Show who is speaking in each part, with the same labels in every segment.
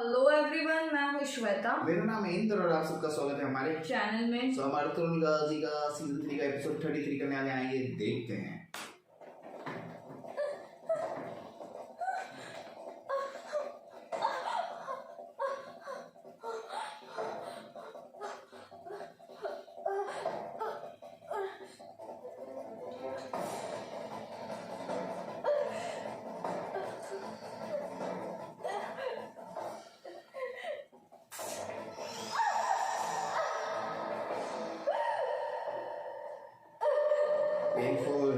Speaker 1: Hello everyone, मैं हूँ श्वेता।
Speaker 2: मेरा नाम है इंद्र और आप सबका स्वागत है हमारे
Speaker 1: चैनल में।
Speaker 2: हमारे तुरुण जी का सीजन 3 का एपिसोड 33 करने वाले हैं, ये देखते हैं। पेनफुल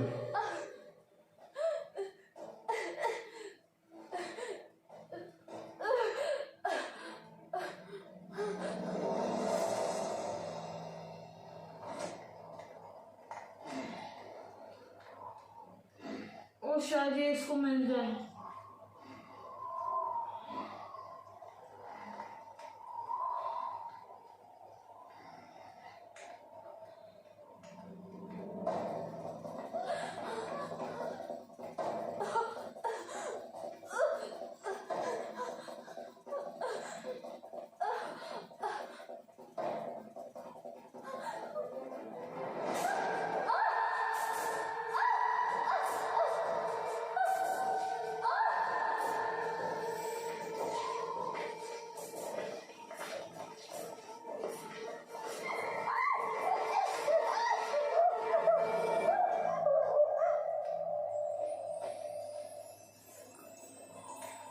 Speaker 1: और शायद ये इसको मिल जाए।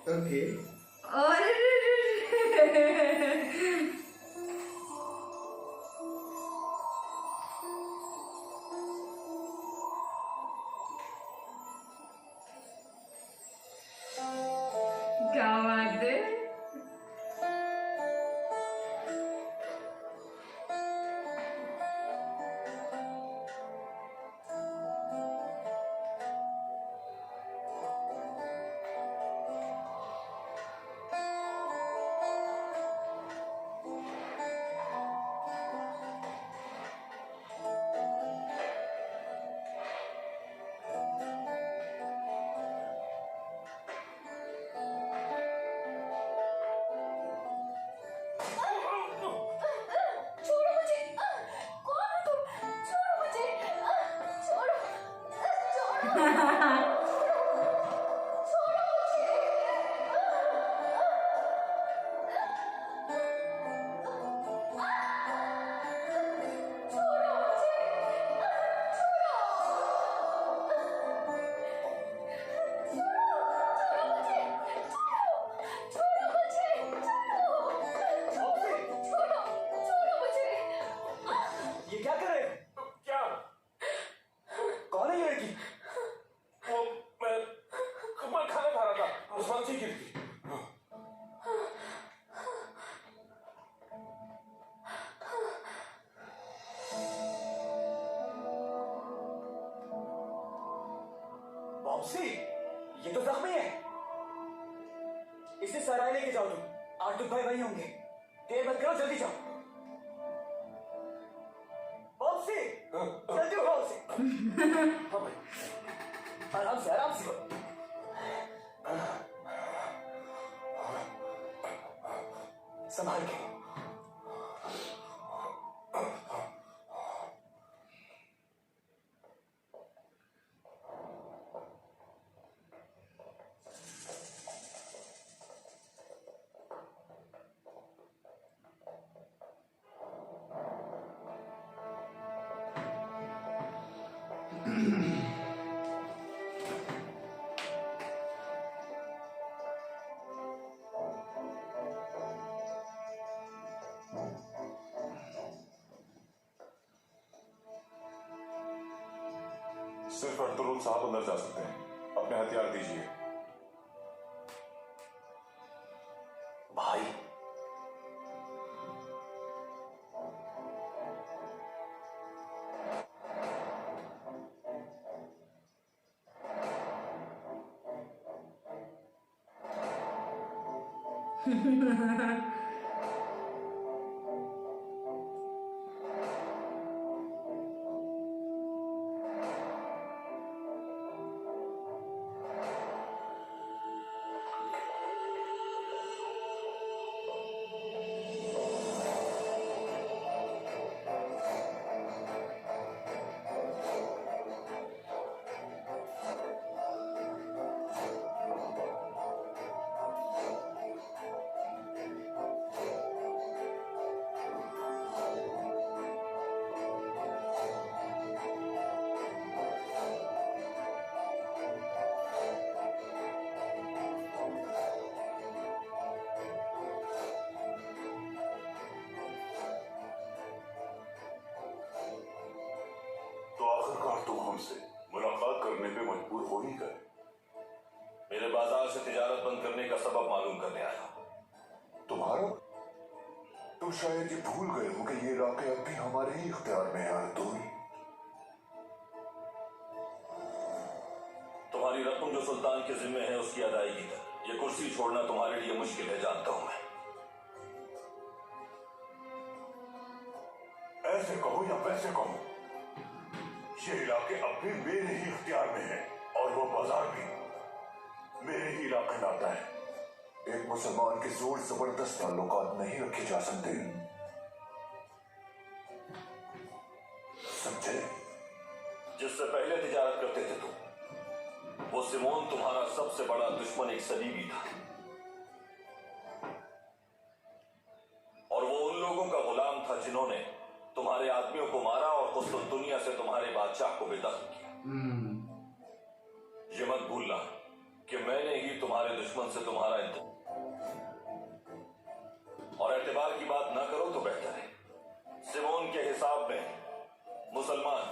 Speaker 2: ओके
Speaker 1: और क्या बात है।
Speaker 3: बॉब्सी, ये तो जख्मी है। इसे सराय लेके जाओ तुम। आर्टुक भाई वहीं होंगे। देर मत करो, जल्दी जाओ। बॉब्सी, जल्दी उठाओ उसे। हाँ भाई, आराम से करो। संभाल के।
Speaker 4: सिर्फ अर्तुरुल साहब अंदर जा सकते हैं। अपने हथियार दीजिए।
Speaker 3: भाई,
Speaker 4: मेरे बाजार से तिजारत बंद करने का सबब मालूम करने आया हूं।
Speaker 5: तुम्हारा? तुम शायद ये भूल गए हो कि ये इलाके अब भी हमारे ही इख्तियार में है अर्तुल।
Speaker 4: तुम्हारी रकम जो सुल्तान के जिम्मे है उसकी अदायगी कर। ये कुर्सी छोड़ना तुम्हारे लिए मुश्किल है, जानता हूं मैं।
Speaker 5: ऐसे कहो या वैसे कहो, ये इलाके अब भी मेरे ही इख्तियार में है और वो बाजार भी मेरे ही इलाके में आता है। एक मुसलमान के जोर जबरदस्त ताल्लुकात नहीं रखे जा सकते, समझे?
Speaker 4: जिससे पहले तिजारत करते थे तुम, वो सिमोन तुम्हारा सबसे बड़ा दुश्मन एक सलीबी था, और वो उन लोगों का गुलाम था जिन्होंने तुम्हारे आदमियों को मारा और कुस्तुनतुनिया से तुम्हारे बादशाह को बेदखल किया। ये मत भूलना कि मैंने ही तुम्हारे दुश्मन से तुम्हारा इंतजार, और एतबार की बात ना करो तो बेहतर है। सिमोन के हिसाब में मुसलमान,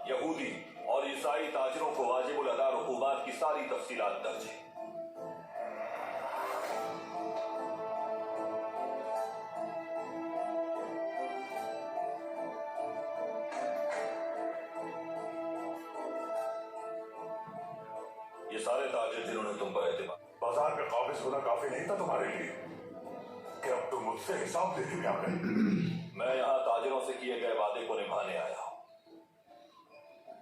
Speaker 4: यहूदी और ईसाई ताजरों को वाजिबुल अदा रुकूबात की सारी तफसीलात दर्ज है। ये सारे ताजिर जिन्होंने तुम पर एतबार,
Speaker 5: बाजार में काबिज होना काफी नहीं था तुम्हारे लिए कि अब तुम मुझसे हिसाब लेने में आ गए।
Speaker 4: मैं यहां ताजिरों से किए गए वादे को निभाने आया हूं।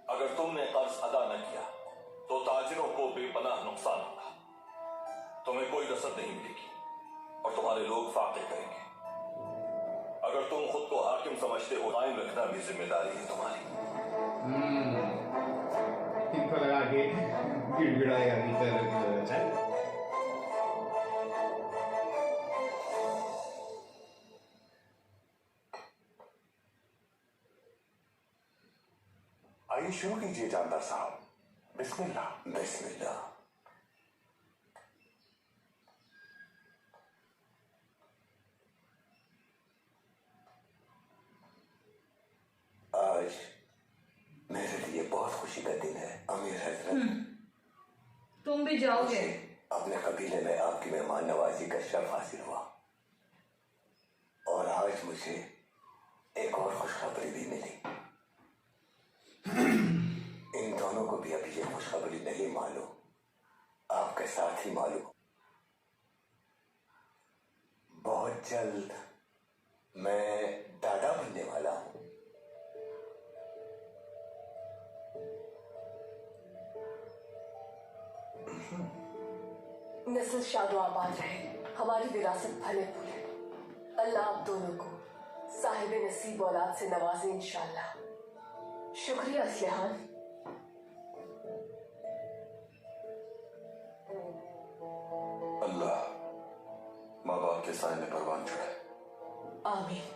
Speaker 4: अगर तुमने कर्ज अदा न किया तो ताजिरों को बेपनाह नुकसान होगा, तुम्हें कोई रसद नहीं मिलेगी और तुम्हारे लोग फाके करेंगे। अगर तुम खुद को हाकिम समझते हो, कायम रखना भी जिम्मेदारी है तुम्हारी।
Speaker 2: इनको लगा के गिड़गिड़ाएगा भीतर।
Speaker 5: आइए शुरू कीजिए जानदार साहब, बिस्मिल्लाह।
Speaker 6: बिस्मिल्लाह। आज मेरे लिए बहुत खुशी का दिन है अमीर हजरत।
Speaker 1: तुम भी जाओगे?
Speaker 6: अपने कबीले में आपकी मेहमान नवाजी का शर्फ हासिल हुआ, और आज मुझे एक और खुशखबरी भी मिली। इन दोनों को भी अभी ये खुशखबरी नहीं मालूम, आपके साथ ही मालूम। बहुत जल्द मैं दादा बनने वाला हूं।
Speaker 7: नस्ल शादो आबाद रहे, हमारी विरासत फले फूले। अल्लाह आप दोनों को साहिब नसीब औलाद से नवाजे इंशाअल्लाह। शुक्रिया असलहान।
Speaker 5: अल्लाह माँ बाप के साय में परवान चढ़ाए।
Speaker 7: आमीन।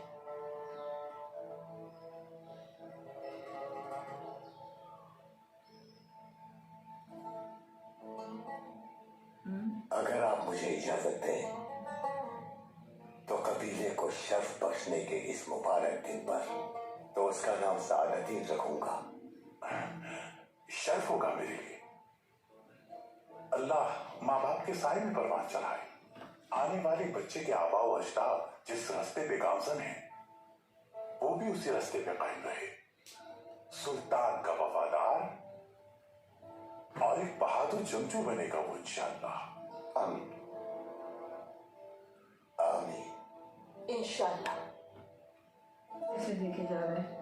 Speaker 6: अगर आप मुझे इजाजत दें तो कबीले को शर्फ बख्शने के इस मुबारक दिन पर तो उसका नाम सादतीन रखूंगा।
Speaker 5: शर्फ होगा मेरे लिए। अल्लाह माँ बाप के साय में परवान चढ़ाए। आने वाले बच्चे के आबा व अजदाद जिस रास्ते पे गामजन है, वो भी उसी रास्ते पे कायम रहे। सुल्तान का वफादार और एक बहादुर जंगजू बनेगा वो इंशाअल्लाह।
Speaker 6: आमीन आमीन।
Speaker 7: इंशाअल्लाह।
Speaker 1: इसे देखे जा रहे हैं।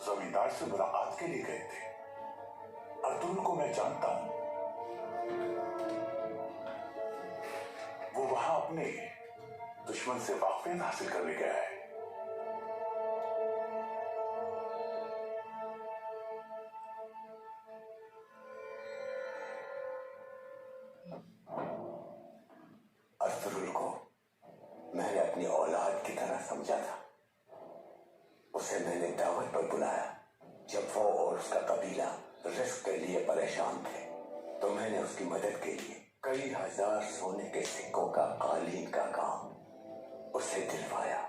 Speaker 5: जमींदार से मुलाकात के लिए गए थे। अर्तुल को मैं जानता हूं, वो वहां अपने दुश्मन से वाकफियत हासिल करने गया है।
Speaker 6: पर बुलाया जब वो और उसका कबीला रिस्क के लिए परेशान थे, तो मैंने उसकी मदद के लिए कई हजार सोने के सिक्कों का कालीन का काम उसे दिलवाया।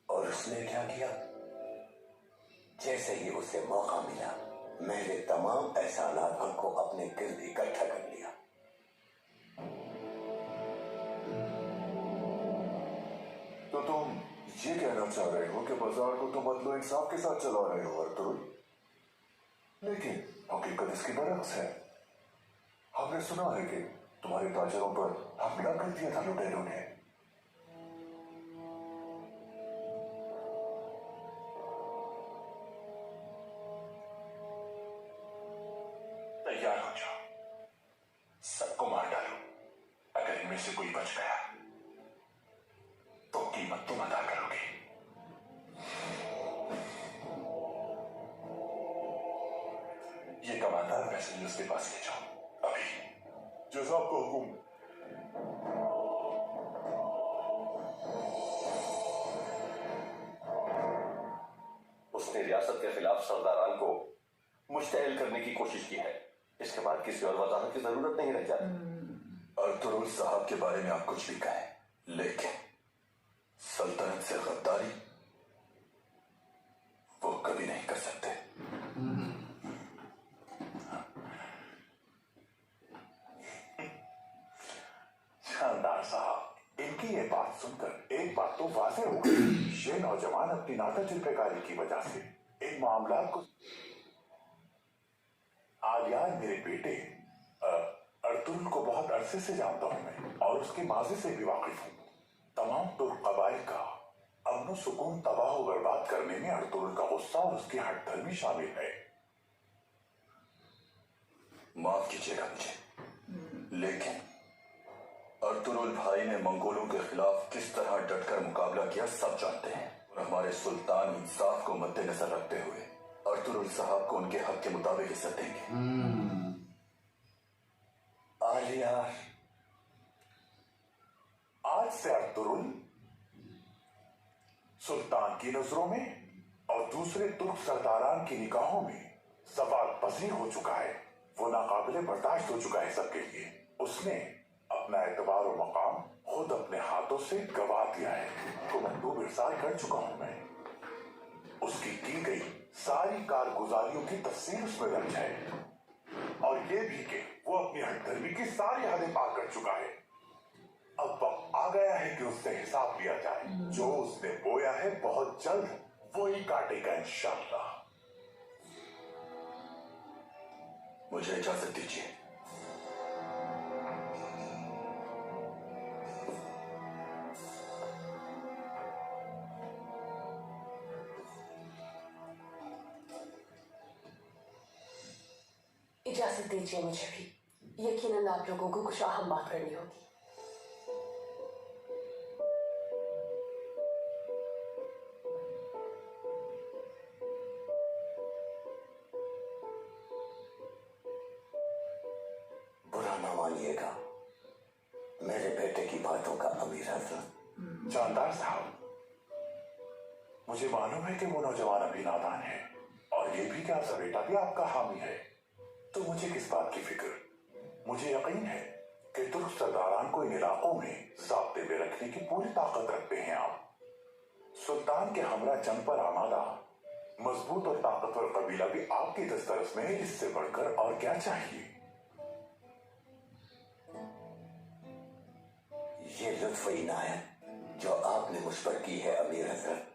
Speaker 6: और उसने क्या किया? जैसे ही उसे मौका मिला, मेरे तमाम एहसानात को अपने गिर्द इकट्ठा कर लिया।
Speaker 5: तो तुम ये कहना चाह रहे हो कि बाजार को तुम अदलो इंसाफ के साथ चला रहे हो अर्तुल, लेकिन हकीकत इसकी बरक्स है। हमने सुना है कि तुम्हारे ताजरों पर हमला कर दिया था लुटेरों ने।
Speaker 4: तैयार हो जाओ, सबको मार डालो। अगर इनमें से कोई बच गया तो कीमत तुम अदा करोगे। ये कमांडर वैसे उसके पास ले जाओ अभी।
Speaker 5: जैसा आपका हुक्म।
Speaker 6: उसने रियासत के खिलाफ सरदारान को मुश्तइल करने की कोशिश की है। इसके बाद किसी और वजाहत की जरूरत नहीं रह जाती।
Speaker 4: अर्तुगरुल साहब के बारे में आप कुछ भी कहें, लेकिन सल्तनत से गद्दारी वो कभी नहीं कर सकते।
Speaker 5: शानदार साहब, इनकी ये बात सुनकर एक बात तो वाज़ेह हो गई। ये नौजवान अपनी नातजुर्बेकारी की वजह से इन मामलात को आलियान मेरे बेटे अर्तुगरुल को बहुत अरसे से जानता हूं मैं, और उसके माजी से भी वाकिफ हूं। तमाम तुर्क कबाइल का अमन सुकून तबाह और बर्बाद करने में अर्तुगरुल का गुस्सा और उसकी हठधर्मी शामिल है।
Speaker 4: माफ कीजिएगा मुझे, लेकिन अर्तुगरुल भाई ने मंगोलों के खिलाफ किस तरह डटकर मुकाबला किया सब जानते हैं। और हमारे सुल्तान इंसाफ को मद्देनजर रखते हुए अर्तुगरुल साहब को उनके हक के मुताबिक इज्जत देंगे।
Speaker 6: आलियार,
Speaker 5: आज से अर्तुगरुल सुल्तान की नजरों में और दूसरे तुर्क सरदारान की निगाहों में सवाल पसीर हो चुका है। वो नाकाबिले बर्दाश्त हो चुका है सबके लिए। उसने अपना एतबार और मकाम खुद अपने हाथों से गवा दिया है, तो मंदूब इरसाल कर चुका हूं मैं। उसकी की गई सारी कारगुजारियों की तफसीर उसमें दर्ज है, और ये भी कि वो अपनी हठधर्मी की सारी हदें पार कर चुका है। अब वक्त आ गया है कि उससे हिसाब लिया जाए। जो उसने बोया है बहुत जल्द वो ही काटेगा इंशाअल्लाह।
Speaker 4: मुझे इजाजत दीजिए।
Speaker 7: इजाजत दीजिए मुझे भी। यकीनन आप लोगों को कुछ अहम बात करनी होगी।
Speaker 6: बुरा ना मानिएगा, मेरे बेटे की बातों का अमीर हजरत।
Speaker 5: जानदार साहब, मुझे मालूम है कि वो नौजवान अभी नादान है, और ये भी कि आपका बेटा भी आपका हामी है। तो मुझे किस बात की फिक्र? मुझे यकीन है कि तुर्क सरदारान को इन इलाकों में ज़ाब्ते में रखने की पूरी ताकत रखते हैं आप। सुल्तान के हमरा जंग पर आमादा मजबूत और ताकतवर कबीला भी आपकी दस्तरस में है। इससे बढ़कर और क्या चाहिए?
Speaker 6: ये लुत्फ इनायत जो आपने मुझ पर की है अमीर हजरत,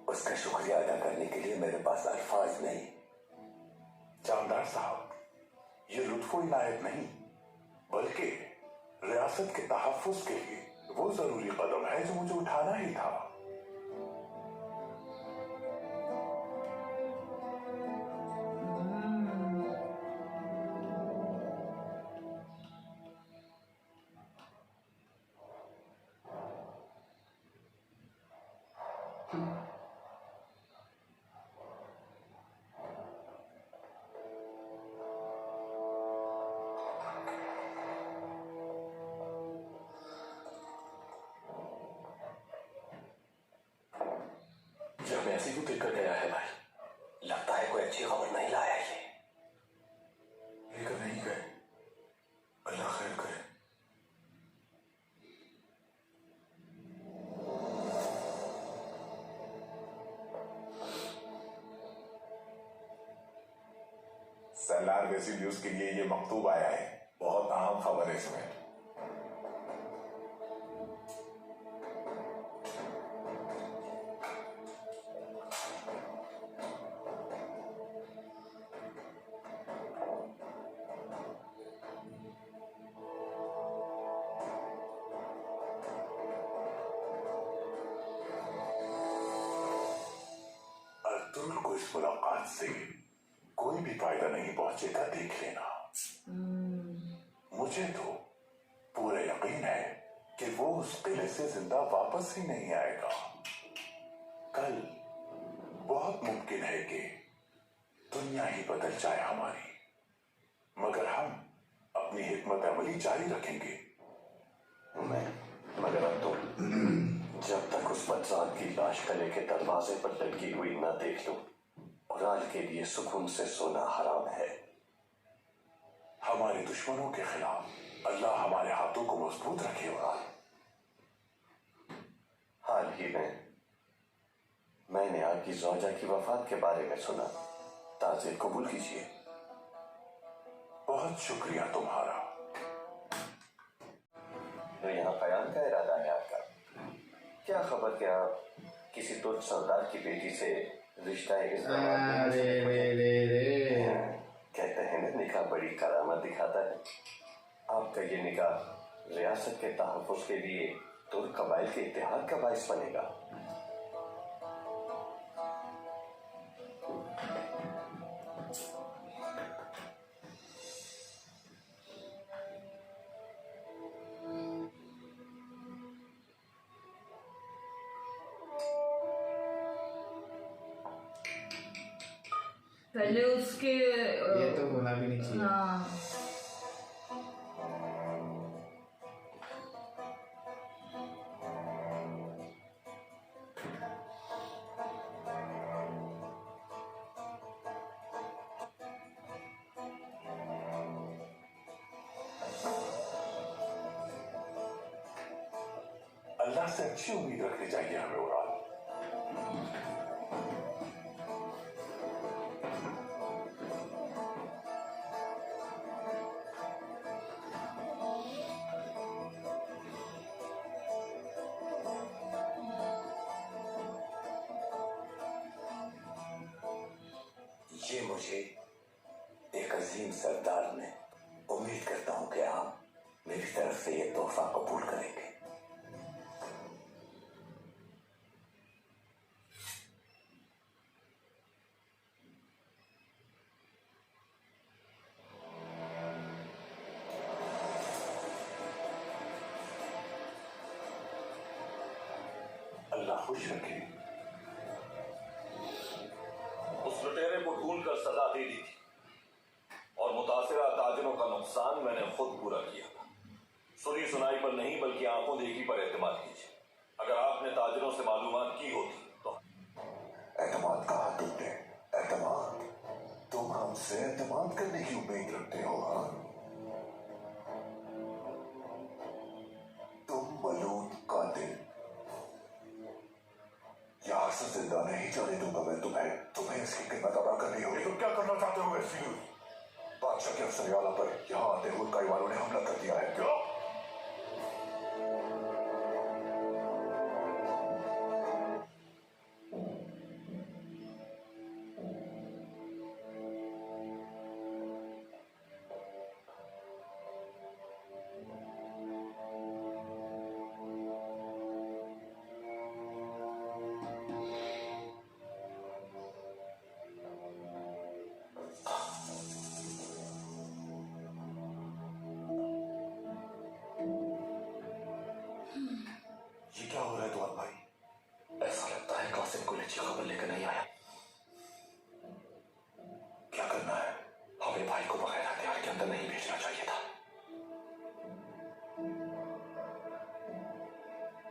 Speaker 6: उसका शुक्रिया अदा करने के लिए मेरे पास अल्फाज नहीं।
Speaker 5: जानदार साहब, ये लुत्फ इनायत नहीं बल्कि रियासत के तहफ्फुज के लिए वो जरूरी कदम है जो मुझे उठाना ही था।
Speaker 4: जब मैं ऐसी क्यों क्लिक कर गया
Speaker 5: बांग्लादेशी न्यूज के लिए ये मकतूब आया है, बहुत अहम खबर है इसमें। अर्तुल को इस मुलाकात से कोई भी फायदा नहीं पहुंचेगा, देख लेना। मुझे तो पूरा यकीन है कि वो उस किले से जिंदा वापस ही नहीं आएगा। कल बहुत मुमकिन है कि दुनिया ही बदल जाए हमारी, मगर हम अपनी हिकमत अमली जारी रखेंगे।
Speaker 6: मगर अब तो जब तक उस बदसात की लाश कले के दरवाजे पर लटकी हुई न देख लूं, उराल के लिए सुकून से सोना हराम है।
Speaker 5: हमारे दुश्मनों के खिलाफ अल्लाह हमारे हाथों को मजबूत रखे। उराल,
Speaker 6: हाल ही में मैंने आपकी ज़ौजा की वफात के बारे में सुना। ताज़ीर कबूल कीजिए।
Speaker 5: बहुत शुक्रिया तुम्हारा।
Speaker 6: तो यहाँ कयाम का इरादा है आपका? क्या खबर कि आप किसी तुर्क सरदार की बेटी से रिश्ता इस कहते हैं ना, निकाह बड़ी करामत दिखाता है। आपका ये निकाह रियासत के तहफ़्फ़ुज़ के लिए तुर्क कबाइल के इत्तेहाद का बाइस बनेगा।
Speaker 1: पहले उसके
Speaker 2: ये तो होना भी नहीं चाहिए।
Speaker 1: हाँ
Speaker 5: अल्लाह से अच्छी उम्मीद रखनी चाहिए हमें। उराल,
Speaker 6: ये मुझे एक अजीम सरदार ने, उम्मीद करता हूं कि आप मेरी तरफ से ये तोहफा कबूल करेंगे।
Speaker 5: अल्लाह खुश रखे।
Speaker 4: उस लुटेरे को ढूंढकर सजा दे दी थी और मुतासिरा ताजिरों का नुकसान मैंने खुद पूरा किया था। सुनी सुनाई पर नहीं बल्कि आंखों देखी पर एतमाद कीजिए। अगर आपने ताजिरों से मालूमात की होती तो।
Speaker 5: एतमाद कहा तुमने? एतमाद? तुम हमसे एतमाद करने की उम्मीद रखते हो? हाँ, तुम मलून कातिल, यहां से जिंदा नहीं जाने दूंगा मैं तुम्हें इसकी कीमत अदा करनी होगी। तुम क्या करना चाहते हो वैसे? बादशाह के अफसर आला पर यहाँ आते हुए कई वालों ने हमला कर दिया है। क्यों? ये क्या हो रहा है दुआन भाई?
Speaker 6: ऐसा लगता है कासिम कोई अच्छी खबर लेकर नहीं आया।
Speaker 5: क्या करना है?
Speaker 6: हमें भाई को बगैर हथियार के अंदर नहीं भेजना चाहिए था।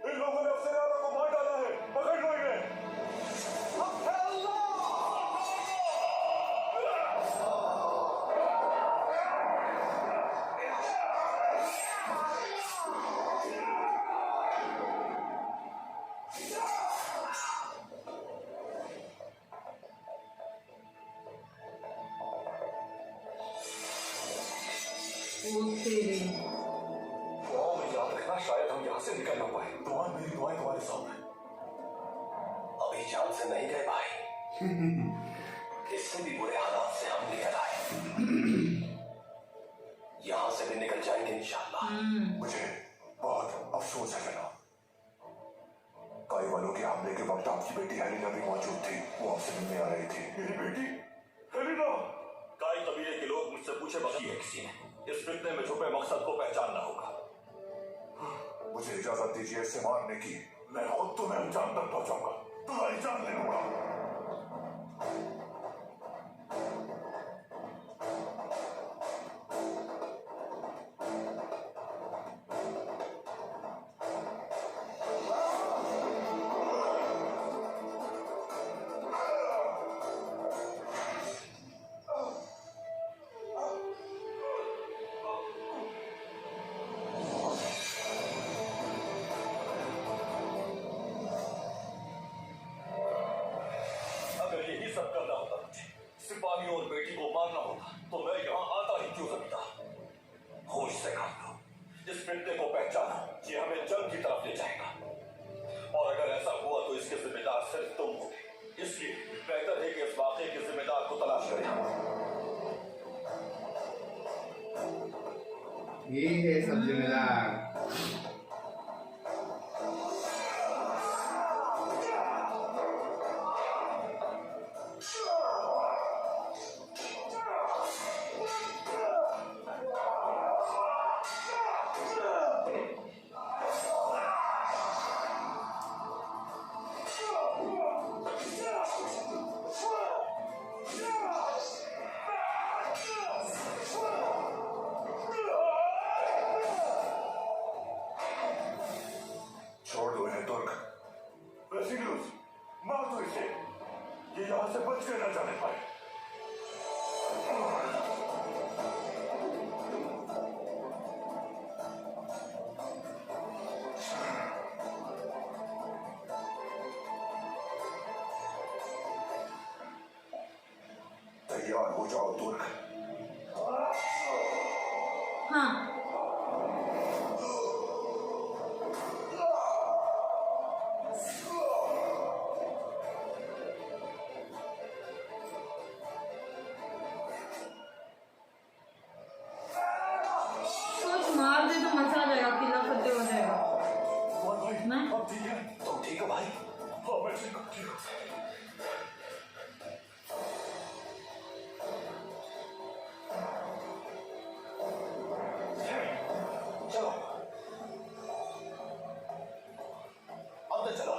Speaker 5: इन लोगों ने अफसर आला को मार डाला है, पकड़ लो इन्हें।
Speaker 1: वो तेरी
Speaker 6: दुआओं में याद रखना, शायद हम यहाँ से निकल ना पाए। मेरी दुआएं तुम्हारे साथ हैं। अभी जान से नहीं गए भाई। इससे भी बुरे हालात से हम निकल आए। यहाँ से भी निकल जाएंगे इंशाअल्लाह। मुझे बहुत अफसोस है जनाब। काई वालों के हमले के वक्त आपकी बेटी हेलिना भी मौजूद थी। वो आपसे मिलने आ रही थी। मेरी बेटी हेलिना।
Speaker 4: काई कबीले के लोग मुझसे पूछे बकी है किसी ने। इस फितने में छुपे मकसद को पहचानना होगा।
Speaker 5: मुझे इजाजत दीजिए इसे मारने की। मैं खुद तुम्हें अंजाम तक पहुंचाऊंगा। तुम्हारी जान ले लूंगा।
Speaker 4: सिपाहियों और बेटी को मारना होता तो मैं यहाँ आता ही क्यों जमींदार। होश से काम लो, इस फितने को पहचानो, ये हमें जंग की तरफ ले जाएगा। और अगर ऐसा हुआ तो इसके जिम्मेदार सिर्फ तुम होगे। इसलिए बेहतर है कि इस वाकये के जिम्मेदार को तलाश करें।
Speaker 2: ये है सब जिम्मेदार।
Speaker 5: छोड़ दो इन्हें तुर्क। रेसिड्यूस, मार दो इसे। ये यहाँ से बच के न जाने पाए। तैयार हो जाओ तुर्क।
Speaker 1: हाँ सोच मार दे तो मजा आ जाएगा, किला फतेह हो जाएगा। मैं
Speaker 5: अब ठीक है।
Speaker 6: तुम ठीक हो भाई?
Speaker 5: हाँ मैं ठीक हूँ, ठीक हूँ।
Speaker 6: चलो अंदर चलो।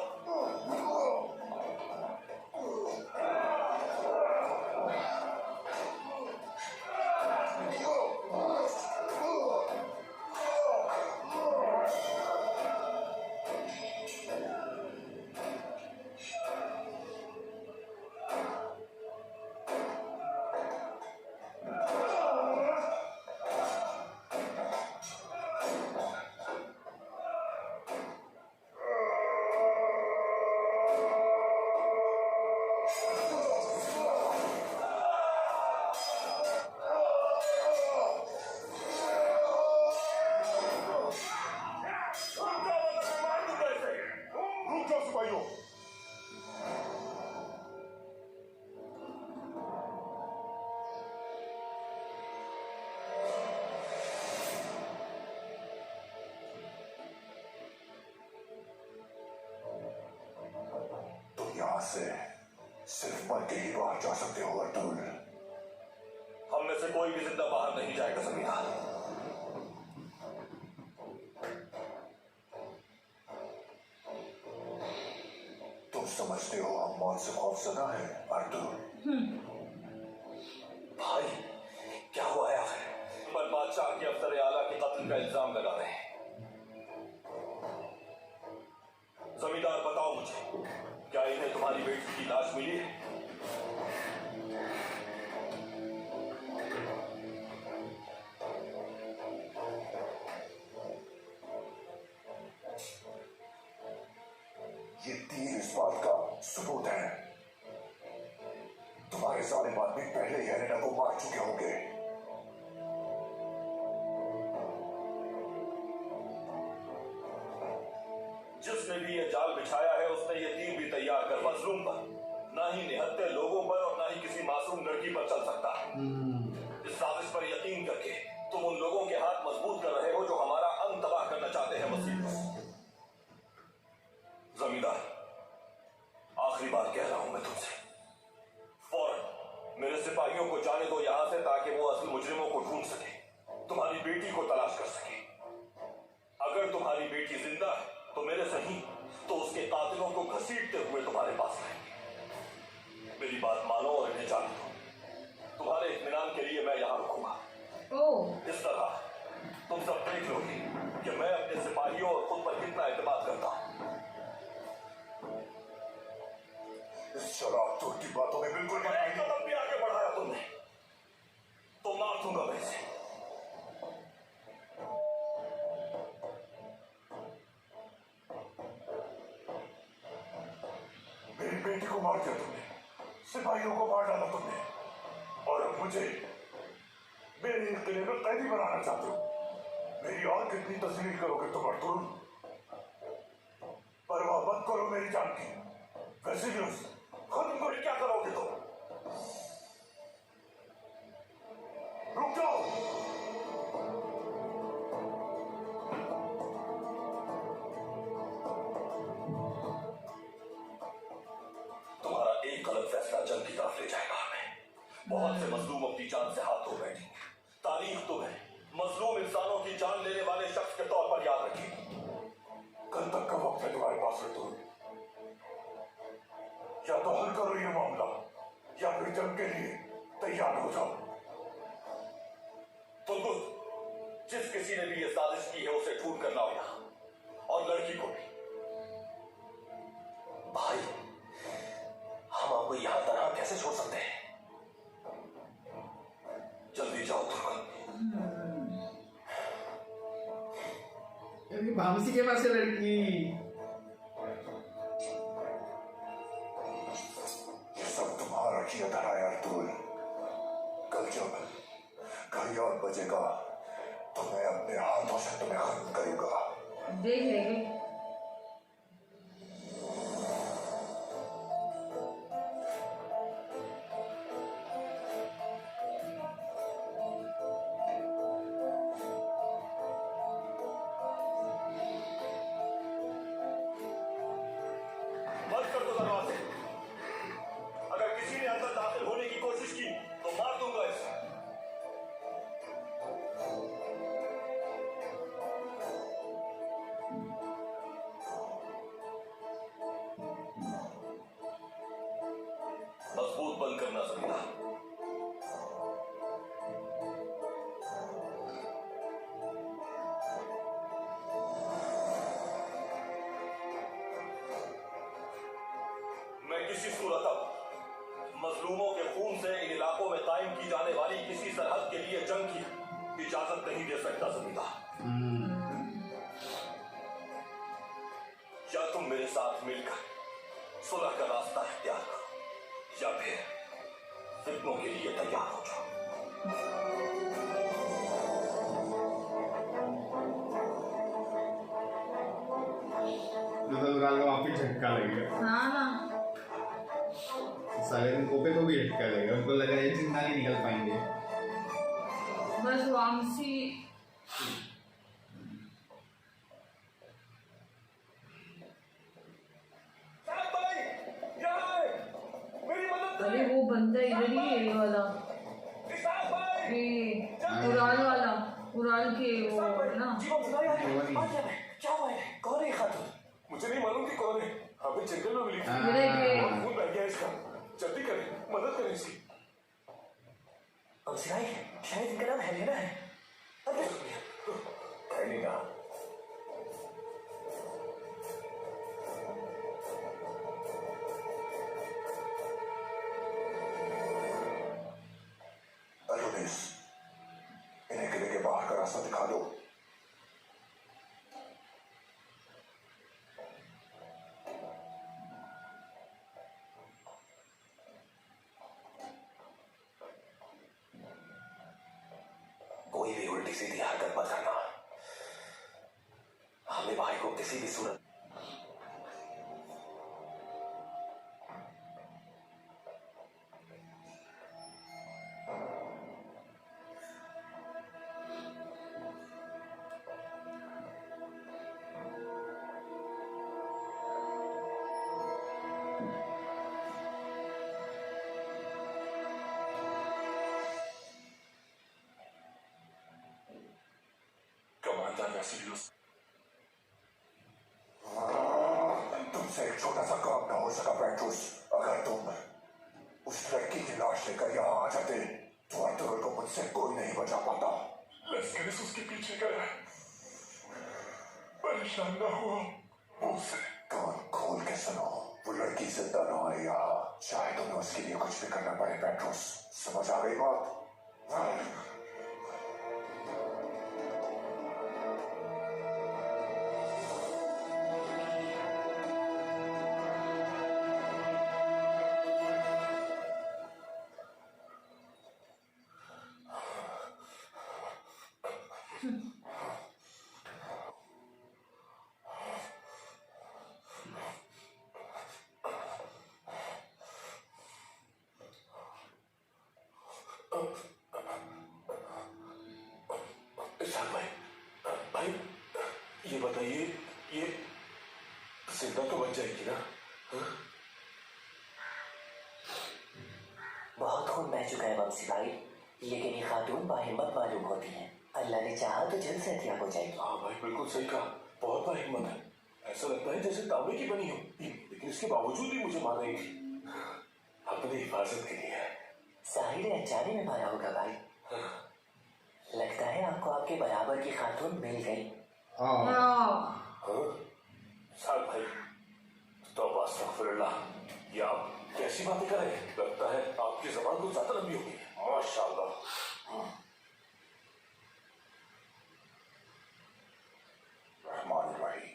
Speaker 5: रुक जाओ सिपाहियों। तुम यहाँ से सिर्फ मर के ही बाहर जा सकते हो अर्तुल।
Speaker 4: हम में से कोई भी जिंदा बाहर नहीं जाएगा जमींदार।
Speaker 5: तुम समझते हो हम मौत से खौफजदा है अर्तुल।
Speaker 6: भाई क्या हुआ है आखिर?
Speaker 4: पर बादशाह के अफसर आला के कत्ल का इल्जाम लगा रहे हैं। जमींदार बताओ मुझे, क्या इन्हें तुम्हारी बेटी की लाश मिली है?
Speaker 5: ये तीर इस बात का सबूत है। तुम्हारे जालिम आदमी पहले ही हेलेना को मार चुके होंगे।
Speaker 4: जिसने भी ये जाल बिछाया है उसने ये तीर भी तैयार कर मजलूम पर, ना ही निहत्थे लोगों पर और ना ही किसी मासूम लड़की पर चल सकता। इस साजिश पर यकीन करके तुम उन लोगों के हाथ मजबूत कर रहे हो जो हमारा अंत तबाह करना चाहते हैं। मसीह जमींदार, आखिरी बार कह रहा हूं मैं तुमसे, फौरन मेरे सिपाहियों को जाने दो यहां से ताकि वो असल मुजरिमों को ढूंढ सके, तुम्हारी बेटी को तलाश कर सके। अगर तुम्हारी बेटी जिंदा है तो मेरे सही तो उसके कातिलों को घसीटते हुए तुम्हारे पास आएंगे। मेरी बात मानो और इन्हें जाने दो। तुम्हारे इत्मीनान के लिए मैं यहां रुकूंगा। इस तरह तुम सब देख लोगे कि मैं अपने सिपाहियों और खुद पर कितना एतमाद करता हूं।
Speaker 5: इस शराब चोर की बातों में बिल्कुल मत
Speaker 4: एक
Speaker 5: आइए।
Speaker 4: कदम भी आगे बढ़ाया तुमने तो मार दूंगा मैं इसे।
Speaker 5: मेरी बेटी को मार दिया तुमने, सिपाहियों को मार डाला तुमने, और अब मुझे मेरे एक किले में कैदी बनाना चाहते हो। मेरी और कितनी तस्वीर करोगे तुम अर्तुल? परवाह मत करो मेरी जान की। वेसिलियस,
Speaker 4: खुद को क्या करोगे तुम?
Speaker 5: रुक जाओ।
Speaker 4: तुम्हारा एक गलत फैसला जंग की तरफ ले जाएगा हमें। बहुत से मजलूम अपनी जान से हाथ धो बैठेंगे। तारीख तुम्हें मजलूम इंसानों की जान लेने वाले शख्स के तौर पर याद रखेगी।
Speaker 5: कल तक का वक्त है तुम्हारे पास अर्तुल। या तो हल करो ये मामला या फिर जंग के लिए तैयार हो जाओ।
Speaker 4: तुलगुल, जिस किसी ने भी ये साजिश की है उसे ढूंढ कर लाओ यहां, और लड़की को भी।
Speaker 6: भाई, हम आपको यहां तनहा कैसे छोड़ सकते हैं?
Speaker 4: जल्दी जाओ तुलगुल।
Speaker 2: अरे भामसी के पास है लड़की।
Speaker 5: ये सब तुम्हारा किया धरा है अर्तुल। कल जब घड़ी और बजेगा तो मैं अपने हाथों से तुम्हें खत्म करूंगा।
Speaker 1: देख लेंगे।
Speaker 4: बंद कर दो दरवाजे। अगर किसी ने अंदर दाखिल होने की कोशिश की तो मार दूंगा इसे। मजबूत बंद करना जमींदार। मैं किसी सूरत अब मजलूमों के खून से इन इलाकों में कायम की जाने वाली किसी सरहद के लिए जंग की इजाजत नहीं दे सकता जमींदार। या तुम मेरे साथ मिलकर सुलह का रास्ता इख्तियार करो या फिर फितनों के लिए तैयार हो जाओ।
Speaker 2: तो वापिस झटका लगेगा।
Speaker 1: हाँ ना,
Speaker 2: सारे दिन कोपे को भी झटका लगेगा। उनको लगा ये जिंदा नहीं निकल पाएंगे।
Speaker 1: बस वामसी अरे वो बंदा इधर ही है, ये वाला, ये उड़ाल के वो है ना।
Speaker 3: क्या हुआ है? कौन है ये खातून?
Speaker 5: मुझे नहीं मालूम कि कौन है। हमें जंगल में मिली थी।
Speaker 1: हाँ।
Speaker 5: खून बह गया इसका। जल्दी करें, मदद करें इसकी।
Speaker 3: अंसिराई, शायद इनका नाम हेलेना है। अरे
Speaker 5: हेलेना, अलोनिस, इन्हें किले के बाहर का रास्ता दिखा दो।
Speaker 6: कोई भी उल्टी सीधी हरकत मत करना। हमें भाई को किसी भी सूरत
Speaker 5: तुमसे एक छोटा सा काम न हो सका पेट्रोस। अगर तुम उस लड़की की लाश लेकर यहाँ आ जाते तो अर्तुगरुल को मुझसे कोई नहीं बचा पाता। लेस्केरिस उसके पीछे गया है। परेशान न हो, मुझसे कान खोल के सुनो। वो लड़की जिंदा न आए यहाँ, चाहे तुम्हें उसके लिए कुछ भी करना पड़े पेट्रोस। समझ आ गई बात?
Speaker 6: इरशाद भाई, भाई ये बताइए, ये जिंदा तो बच जाएगी ना?
Speaker 8: बहुत खून बह चुका है वंशी भाई, लेकिन ये खातून बाहिम्मत मालूम होती है। अल्लाह ने चाहा तो जल्द सेहतियाब हो जाएगी।
Speaker 6: हाँ भाई, बिल्कुल सही कहा। बहुत बाहिम्मत है। ऐसा लगता है जैसे तांबे की बनी हो, लेकिन इसके बावजूद भी मुझे मार रही थी। अपनी हिफाजत के लिए।
Speaker 8: साहिर ने अनजाने में मारा होगा भाई। लगता है आपको आपके बराबर की खातून मिल गई।
Speaker 6: साहब भाई, तौबा अस्तगफिरुल्लाह, ये आप कैसी बातें कर रहे हैं? लगता है आपकी ज़बान कुछ ज्यादा लंबी हो गई है। माशाअल्लाह।
Speaker 5: रहमान रहीम।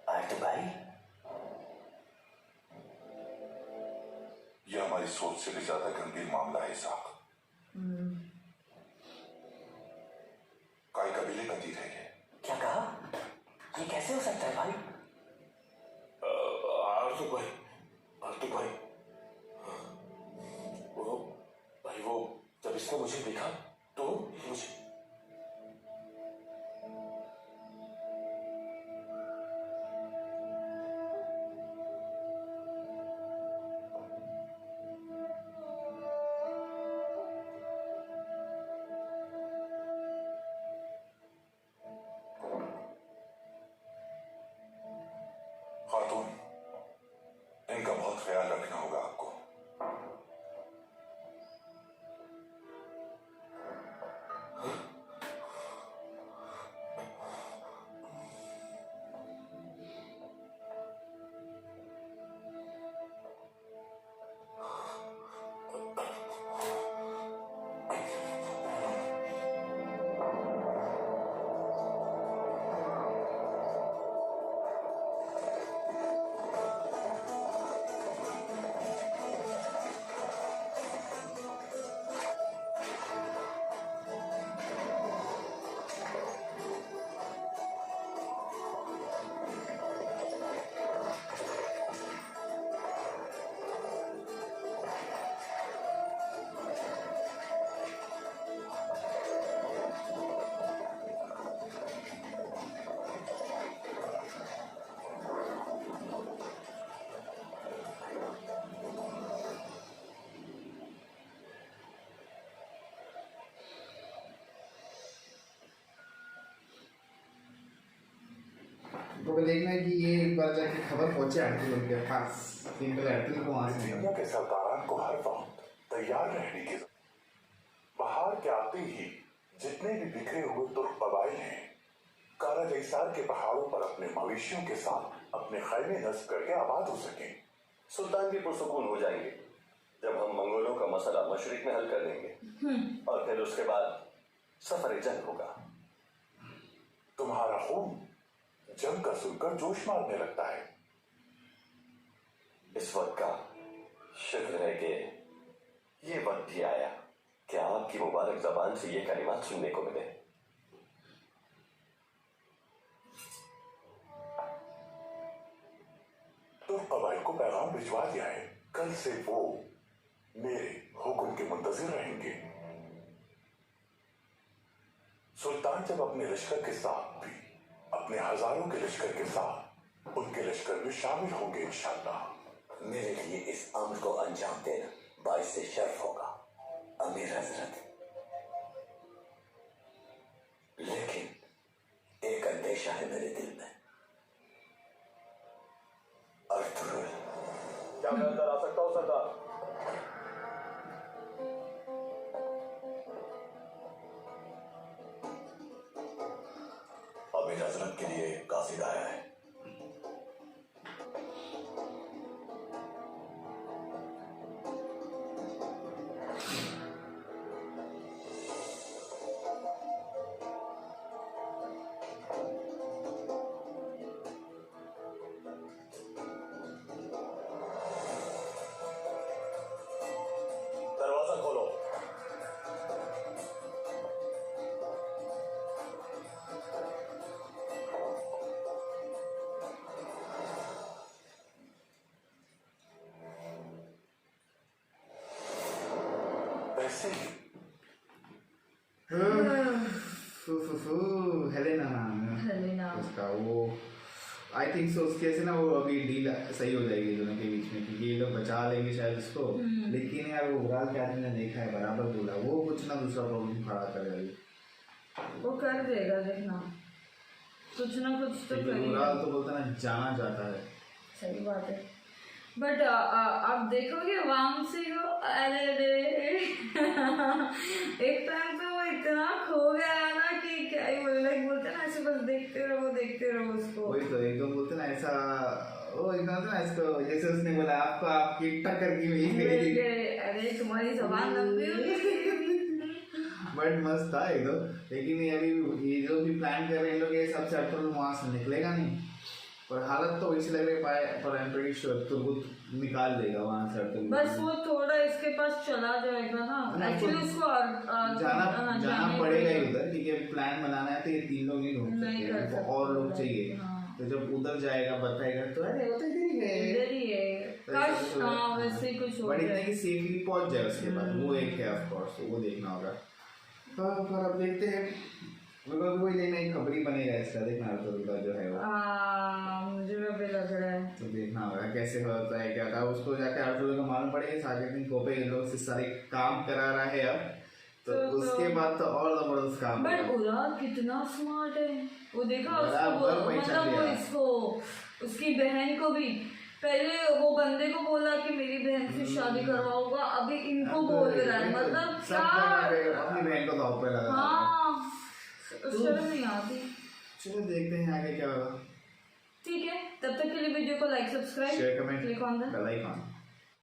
Speaker 8: अर्तु भाई,
Speaker 5: यह हमारी सोच से भी ज्यादा गंभीर मामला है साहब। काय कबीले का तीर है ये।
Speaker 8: क्या कहा? ये कैसे हो सकता है भाई?
Speaker 6: अर्तु भाई, अर्तु भाई, वो जब इसने मुझे देखा तो मुझे
Speaker 5: खातून, इनका बहुत ख्याल रखना होगा आपको।
Speaker 2: तो देखना है कि ये एक बार जाके खबर पहुंचे अर्तुगरुल के पास, लेकिन पहले अर्तुगरुल को वहां से
Speaker 5: दुनिया के सरदारान को हर वक्त तैयार रहने की जरूरत। बाहर के आते ही जितने भी बिखरे हुए तुर्क कबाइल हैं, कारा जैसार के पहाड़ों पर अपने मवेशियों के साथ अपने खैमे नस्ब करके आबाद हो सकें।
Speaker 4: सुल्तान भी पुरसुकून हो जाएंगे जब हम मंगोलों का मसला मशरिक में हल कर देंगे, और फिर उसके बाद सफर जंग होगा।
Speaker 5: तुम्हारा खून जंग का सुनकर जोश मारने लगता है।
Speaker 4: इस वक्त का शुक्र है कि ये वक्त भी आया कि आपकी मुबारक जबान से ये कलिमात सुनने को मिले।
Speaker 5: तो कबाइल को पैगाम भिजवा दिया है, कल से वो मेरे हुक्म के मुंतजिर रहेंगे। सुल्तान जब अपने लश्कर के साथ भी अपने हजारों के लश्कर के साथ उनके लश्कर में शामिल होंगे इंशाल्लाह।
Speaker 6: मेरे लिए इस अम्र को अंजाम देना बाइस से शर्फ होगा अमीर हजरत, लेकिन एक अंदेशा है मेरे दिल में। अर्थुरुल,
Speaker 4: क्या मैं अंदर आ सकता हूँ सरदार?
Speaker 6: अमीर हजरत के लिए काफिर आया है।
Speaker 4: दरवाजा खोलो।
Speaker 5: वैसे ही
Speaker 1: हेलेना
Speaker 2: उसका वो आई थिंक सो उसके से ना वो अभी डील सही हो जाएगी दोनों के बीच में, क्योंकि ये लोग बचा लेंगे शायद इसको। लेकिन यार वो उबराल के आदमी ने देखा है, बराबर बोला, वो कुछ ना दूसरा प्रॉब्लम खड़ा करेगा।
Speaker 1: वो कर देगा, देखना कुछ ना कुछ तो करेगा।
Speaker 2: उबराल तो बोलता ना जाना चाहता है।
Speaker 1: सही बात है, बट आप देखोगे वामसी को, अरे रे एक टाइम पे वो इतना खो गया ना कि क्या ही बोले, लाइक बोलते ना ऐसे बस देखते रहो उसको।
Speaker 2: वही तो एकदम बोलते ना ऐसा, वो एकदम ना इसको जैसे उसने बोला आपको आपकी टक्कर की हुई।
Speaker 1: अरे तुम्हारी जबान लंबी होगी।
Speaker 2: बट मस्त था एकदम। लेकिन ये अभी ये जो भी प्लान कर रहे हैं लोग, ये सबसे अर्थुल वहाँ से निकलेगा नहीं, पर हालत तो वैसे लग रही पाए, पर I am pretty sure Turgut निकाल देगा वहाँ से अर्थुल।
Speaker 1: बस वो थोड़ा इसके पास चला जाएगा ना, एक्चुअली उसको
Speaker 2: जाना पड़ेगा ही उधर, क्योंकि प्लान बनाना है तो ये तीन लोग नहीं ढूंढ
Speaker 1: नहीं कर
Speaker 2: सकते,
Speaker 1: सकते,
Speaker 2: और लोग चाहिए।
Speaker 1: हाँ।
Speaker 2: तो जब उधर जाएगा बताएगा तो अरे वो तो इधर ही गए,
Speaker 1: इधर ही है, काश हाँ वैसे कुछ हो
Speaker 2: बट इतना
Speaker 1: जाए
Speaker 2: कि सेफली पहुंच जाए उसके बाद, वो एक है ऑफ कोर्स, वो देखना होगा। पर अब देखते हैं, मेरे को वही देखना, एक खबरी बनेगा इसका, देखना अर्थुल का जो है वो।
Speaker 1: मुझे भी लग रहा है
Speaker 2: तो देखना होगा कैसे होता है क्या था, उसको जाके अर्थुल को मालूम पड़ेगा। सागर दिन कोपे इन लोग से सारे काम करा रहा है अब, तो उसके बाद तो और जबरदस्त काम।
Speaker 1: बट उराल कितना स्मार्ट है, वो देखा
Speaker 2: बराबर
Speaker 1: उसको,
Speaker 2: पहचान
Speaker 1: मतलब वो
Speaker 2: लिया।
Speaker 1: इसको उसकी बहन को भी पहले वो बंदे को बोला कि मेरी बहन से शादी करवाऊंगा, अभी इनको बोल रहा है, मतलब
Speaker 2: सब
Speaker 1: क्या।
Speaker 2: अपनी बहन को दाव पे लगा।
Speaker 1: हाँ शर्म नहीं आती।
Speaker 2: चलो देखते हैं आगे क्या होगा।
Speaker 1: ठीक है, तब तक के लिए वीडियो को like, subscribe,
Speaker 2: share, comment,
Speaker 1: click on the
Speaker 2: bell icon.